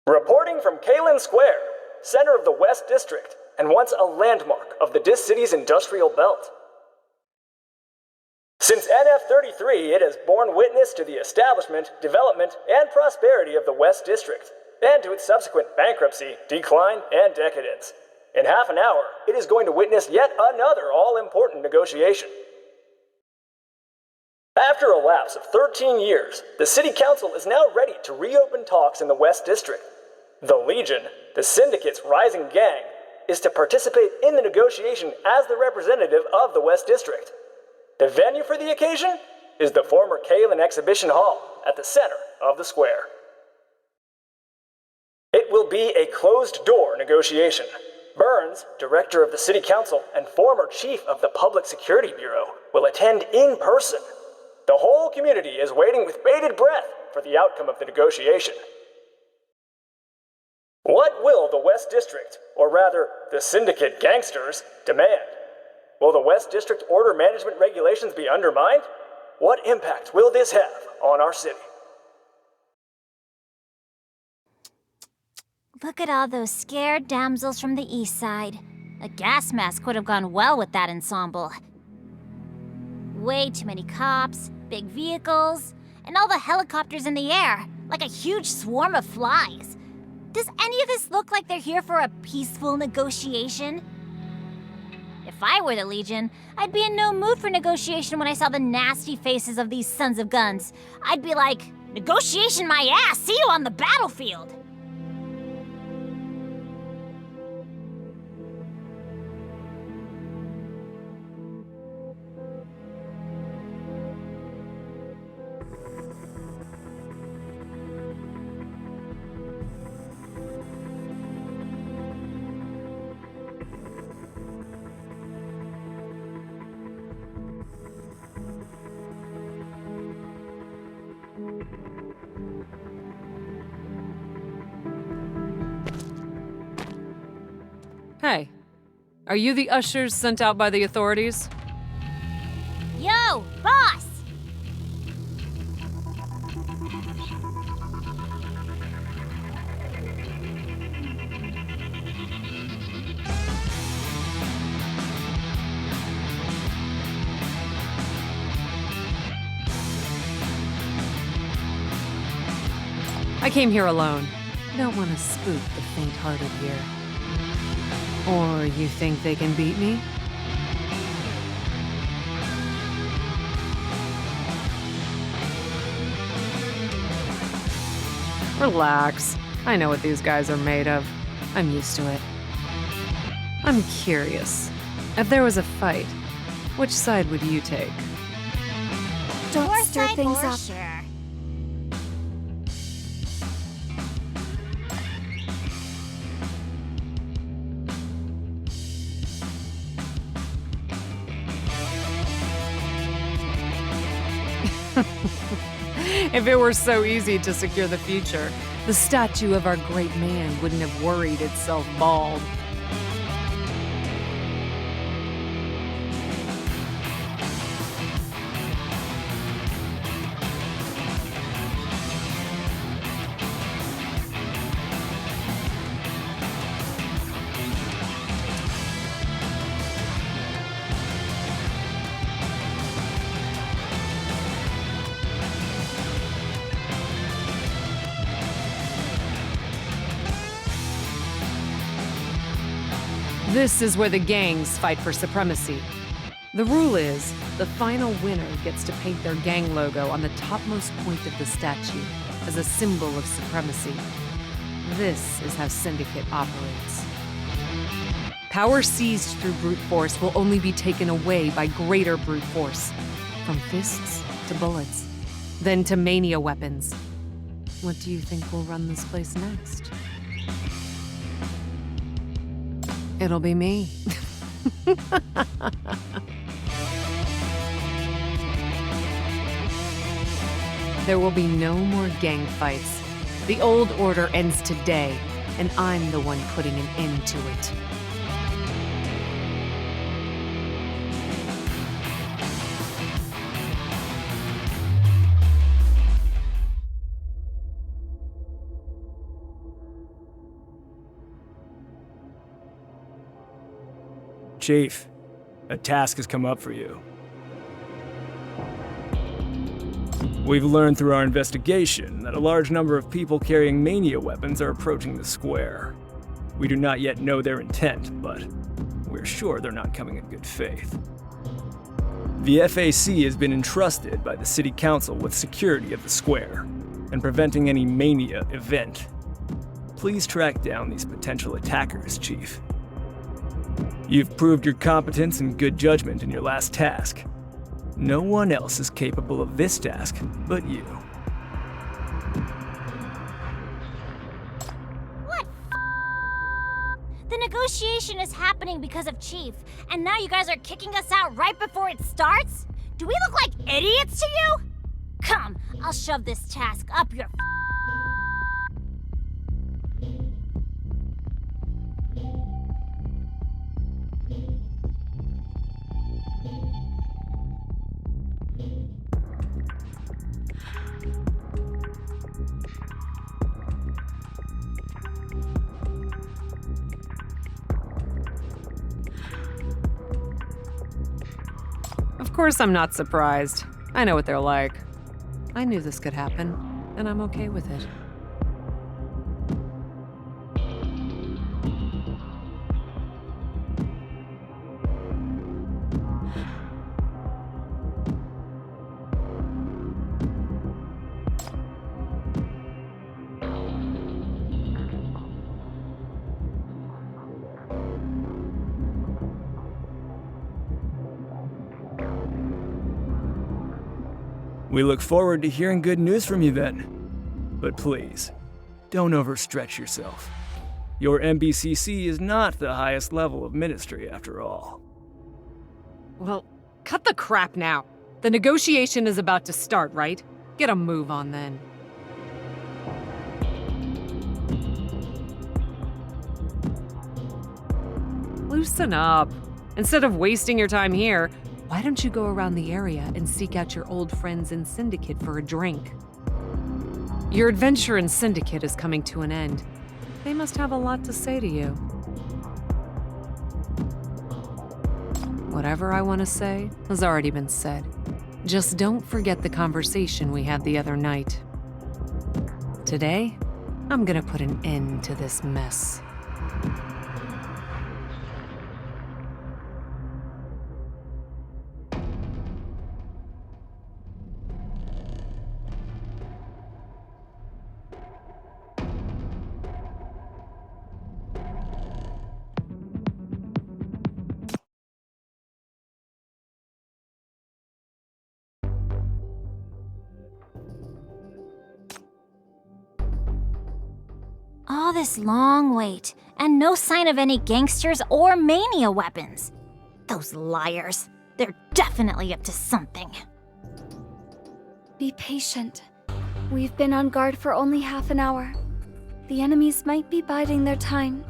Reporting from Keylan Square, center of the West District, and once a landmark of the Dis City's industrial belt. Since NF33, it has borne witness to the establishment, development, and prosperity of the West District, and to its subsequent bankruptcy, decline, and decadence. In half an hour, it is going to witness yet another all-important negotiation. After a lapse of 13 years, the City Council is now ready to reopen talks in the West District. The Legion, the Syndicate's rising gang, is to participate in the negotiation as the representative of the West District. The venue for the occasion is the former Keylan Exhibition Hall at the center of the square. It will be a closed-door negotiation. Burns, director of the City Council and former chief of the Public Security Bureau, will attend in person. The whole community is waiting with bated breath for the outcome of the negotiation. What will the West District, or rather, the Syndicate gangsters, demand? Will the West District order management regulations be undermined? What impact will this have on our city? Look at all those scared damsels from the east side. A gas mask would have gone well with that ensemble. Way too many cops, big vehicles, and all the helicopters in the air, like a huge swarm of flies. Does any of this look like they're here for a peaceful negotiation? If I were the Legion, I'd be in no mood for negotiation when I saw the nasty faces of these sons of guns. I'd be like, negotiation my ass, see you on the battlefield! Hey, are you the ushers sent out by the authorities? Yo, boss! I came here alone. Don't want to spook the faint-hearted here. Or you think they can beat me? Relax. I know what these guys are made of. I'm used to it. I'm curious. If there was a fight, which side would you take? Don't stir things up. Sure. If it were so easy to secure the future, the statue of our great man wouldn't have worried itself bald. This is where the gangs fight for supremacy. The rule is, the final winner gets to paint their gang logo on the topmost point of the statue as a symbol of supremacy. This is how Syndicate operates. Power seized through brute force will only be taken away by greater brute force. From fists to bullets, then to mania weapons. What do you think will run this place next? It'll be me. There will be no more gang fights. The old order ends today, and I'm the one putting an end to it. Chief, a task has come up for you. We've learned through our investigation that a large number of people carrying mania weapons are approaching the square. We do not yet know their intent, but we're sure they're not coming in good faith. The FAC has been entrusted by the City Council with security of the square and preventing any mania event. Please track down these potential attackers, Chief. You've proved your competence and good judgment in your last task. No one else is capable of this task but you. What? The negotiation is happening because of Chief, and now you guys are kicking us out right before it starts? Do we look like idiots to you? Come, I'll shove this task up your Of course I'm not surprised. I know what they're like. I knew this could happen, and I'm okay with it. We look forward to hearing good news from you then. But please, don't overstretch yourself. Your MBCC is not the highest level of ministry after all. Well, cut the crap now. The negotiation is about to start, right? Get a move on then. Loosen up. Instead of wasting your time here, why don't you go around the area and seek out your old friends in Syndicate for a drink? Your adventure in Syndicate is coming to an end. They must have a lot to say to you. Whatever I want to say has already been said. Just don't forget the conversation we had the other night. Today, I'm gonna put an end to this mess. all this long wait, and no sign of any gangsters or mania weapons. Those liars. They're definitely up to something. Be patient. We've been on guard for only half an hour. The enemies might be biding their time.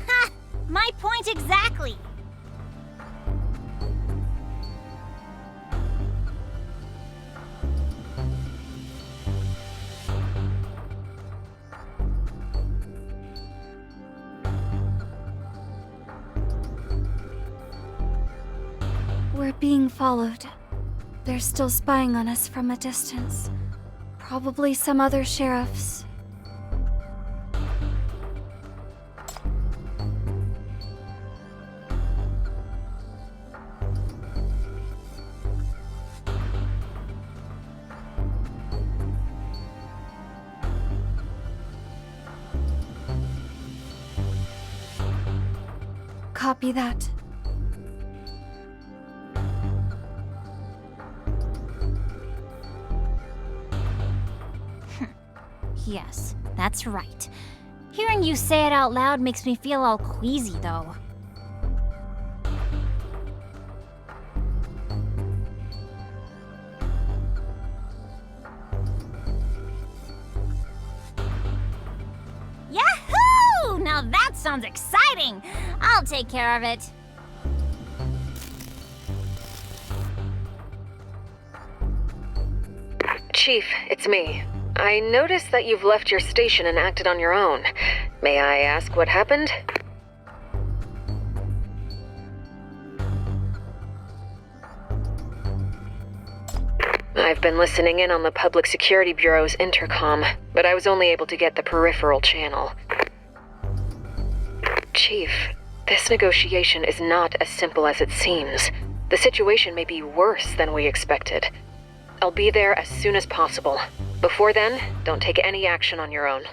Ha! My point exactly! We're being followed. They're still spying on us from a distance. Probably some other sheriffs. Copy that. Yes, that's right. Hearing you say it out loud makes me feel all queasy, though. Yahoo! sounds exciting! I'll take care of it. Chief, it's me. I noticed that you've left your station and acted on your own. May I ask what happened? I've been listening in on the Public Security Bureau's intercom, but I was only able to get the peripheral channel. Chief, this negotiation is not as simple as it seems. The situation may be worse than we expected. I'll be there as soon as possible. Before then, don't take any action on your own.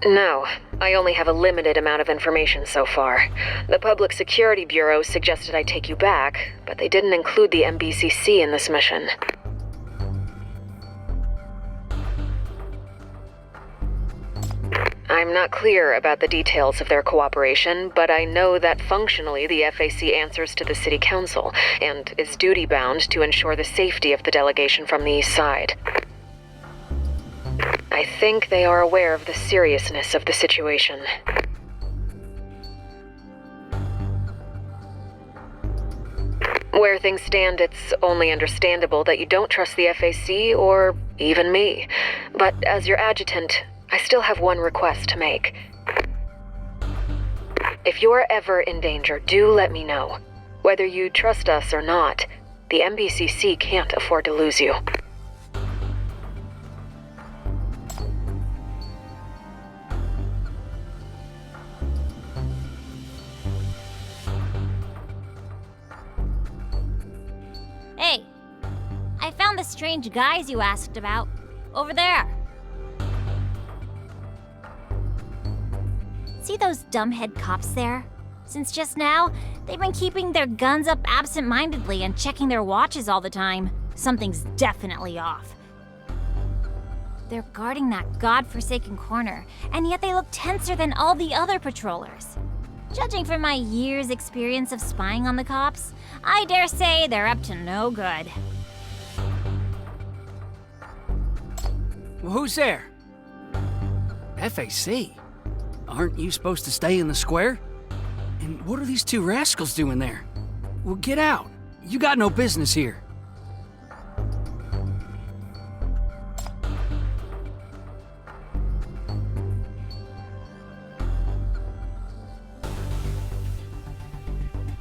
No, I only have a limited amount of information so far. The Public Security Bureau suggested I take you back, but they didn't include the MBCC in this mission. I'm not clear about the details of their cooperation, but I know that functionally the FAC answers to the City Council and is duty-bound to ensure the safety of the delegation from the East Side. I think they are aware of the seriousness of the situation. Where things stand, it's only understandable that you don't trust the FAC or even me. But as your adjutant, I still have one request to make. If you're ever in danger, do let me know. Whether you trust us or not, the MBCC can't afford to lose you. Hey, I found the strange guys you asked about. Over there. See those dumbhead cops there? Since just now, they've been keeping their guns up absent-mindedly and checking their watches all the time. Something's definitely off. They're guarding that godforsaken corner, and yet they look tenser than all the other patrollers. Judging from my years' experience of spying on the cops, I dare say they're up to no good. Well, who's there? FAC? Aren't you supposed to stay in the square? And what are these two rascals doing there? Well, get out. You got no business here.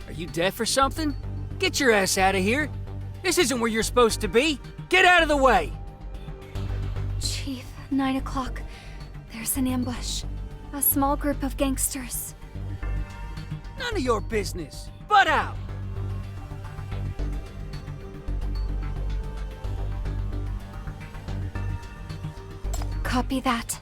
Are you deaf or something? Get your ass out of here. This isn't where you're supposed to be. Get out of the way. Chief, 9 o'clock. There's an ambush. A small group of gangsters. None of your business. Butt out. Copy that.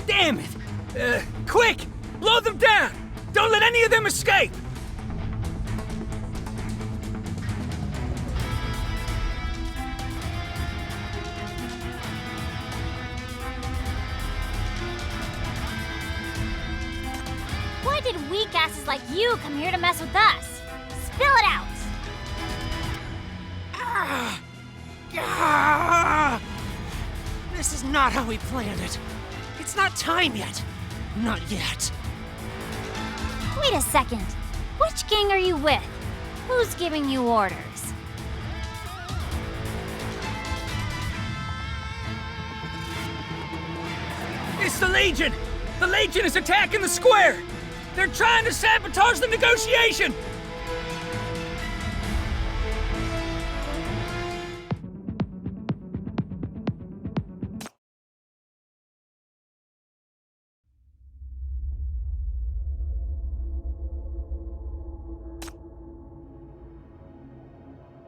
Damn it! Quick! Blow them down! Don't let any of them escape! Why did weak asses like you come here to mess with us? Spill it out! This is not how we planned it. It's not time yet. Not yet. Wait a second. Which gang are you with? Who's giving you orders? It's the Legion! The Legion is attacking the square! They're trying to sabotage the negotiation!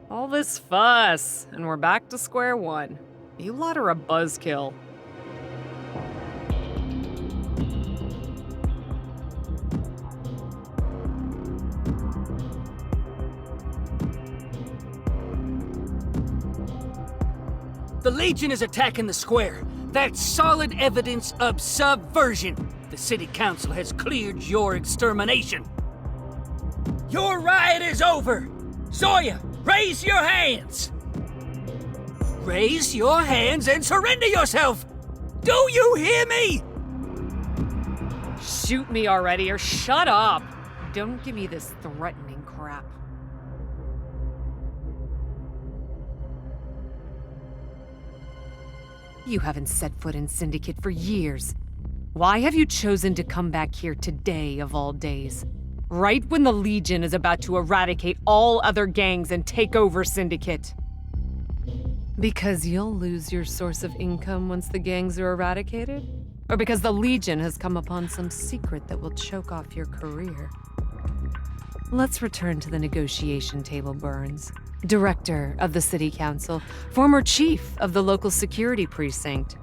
All this fuss, and we're back to square one. You lot are a buzzkill. The Legion is attacking the square. That's solid evidence of subversion. The City Council has cleared your extermination. Your riot is over! Sawyer, raise your hands! Raise your hands and surrender yourself! Do you hear me? Shoot me already or shut up! Don't give me this threatening crap. You haven't set foot in Syndicate for years. Why have you chosen to come back here today of all days? Right when the Legion is about to eradicate all other gangs and take over Syndicate. Because you'll lose your source of income once the gangs are eradicated? Or because the Legion has come upon some secret that will choke off your career? Let's return to the negotiation table, Burns. Director of the City Council, former chief of the local security precinct.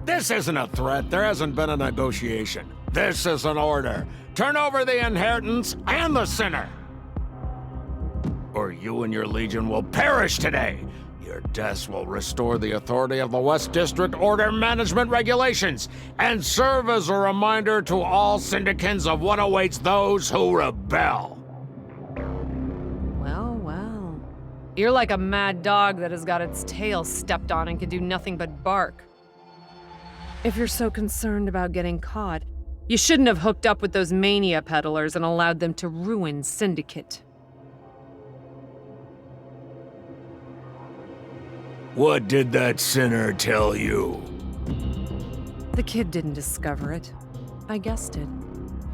This isn't a threat. There hasn't been a negotiation. This is an order. Turn over the inheritance and the sinner, or you and your Legion will perish today. Your deaths will restore the authority of the West District Order Management Regulations and serve as a reminder to all Syndicans of what awaits those who rebel. Well, well. You're like a mad dog that has got its tail stepped on and can do nothing but bark. If you're so concerned about getting caught, you shouldn't have hooked up with those mania peddlers and allowed them to ruin Syndicate. What did that sinner tell you? The kid didn't discover it. I guessed it.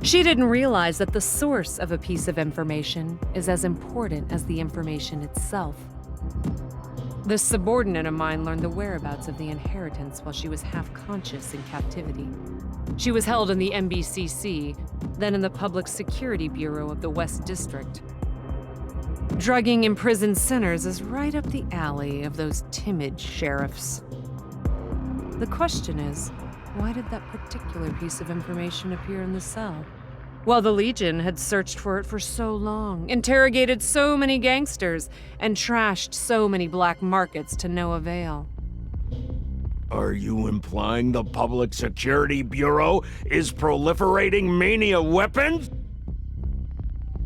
She didn't realize that the source of a piece of information is as important as the information itself. This subordinate of mine learned the whereabouts of the inheritance while she was half-conscious in captivity. She was held in the MBCC, then in the Public Security Bureau of the West District. Drugging imprisoned sinners is right up the alley of those timid sheriffs. The question is, why did that particular piece of information appear in the cell? Well, the Legion had searched for it for so long, interrogated so many gangsters, and trashed so many black markets to no avail. Are you implying the Public Security Bureau is proliferating mania weapons?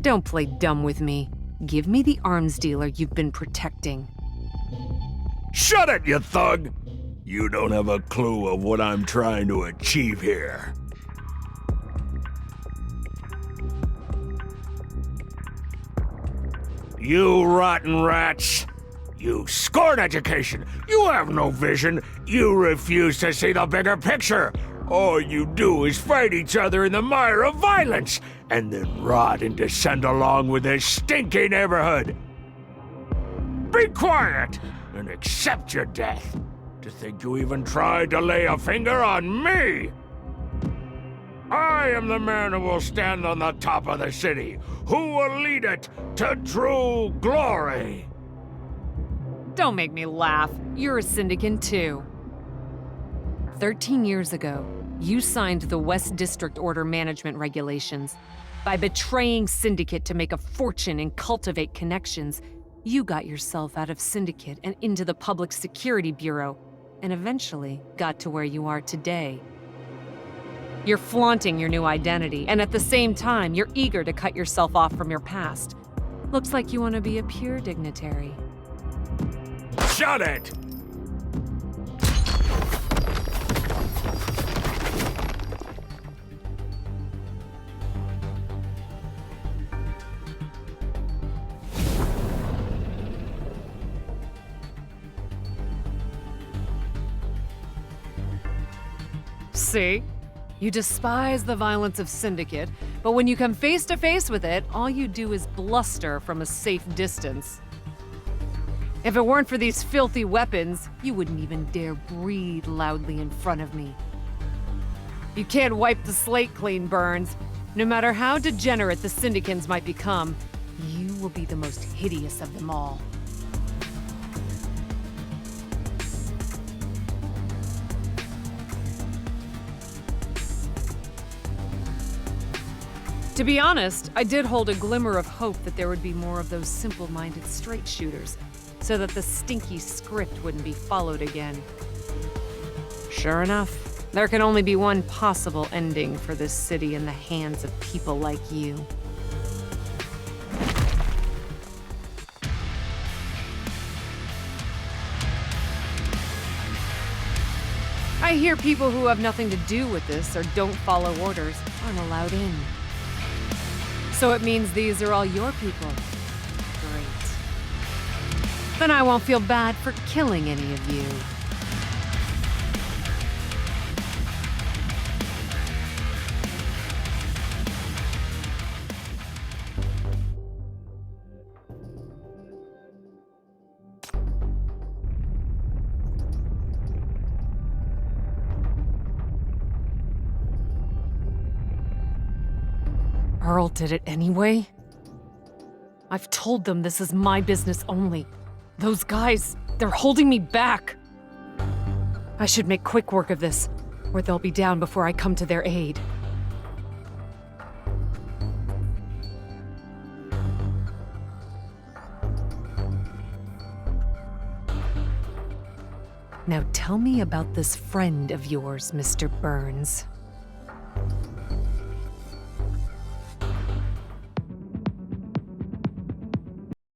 Don't play dumb with me. Give me the arms dealer you've been protecting. Shut it, you thug! You don't have a clue of what I'm trying to achieve here. You rotten rats! You scorn education! You have no vision! You refuse to see the bigger picture! All you do is fight each other in the mire of violence, and then rot and descend along with this stinky neighborhood! Be quiet and accept your death! To think you even tried to lay a finger on me! I am the man who will stand on the top of the city, who will lead it to true glory! Don't make me laugh. You're a Syndicant too. 13 years ago, you signed the West District Order Management Regulations. By betraying Syndicate to make a fortune and cultivate connections, you got yourself out of Syndicate and into the Public Security Bureau, and eventually got to where you are today. You're flaunting your new identity, and at the same time, you're eager to cut yourself off from your past. Looks like you want to be a pure dignitary. Shut it! See? You despise the violence of Syndicate, but when you come face to face with it, all you do is bluster from a safe distance. If it weren't for these filthy weapons, you wouldn't even dare breathe loudly in front of me. You can't wipe the slate clean, Burns. No matter how degenerate the Syndicans might become, you will be the most hideous of them all. To be honest, I did hold a glimmer of hope that there would be more of those simple-minded straight shooters, so that the stinky script wouldn't be followed again. Sure enough, there can only be one possible ending for this city in the hands of people like you. I hear people who have nothing to do with this or don't follow orders aren't allowed in. So it means these are all your people. Great. Then I won't feel bad for killing any of you. Earl did it anyway? I've told them this is my business only. Those guys, they're holding me back. I should make quick work of this, or they'll be down before I come to their aid. Now tell me about this friend of yours, Mr. Burns.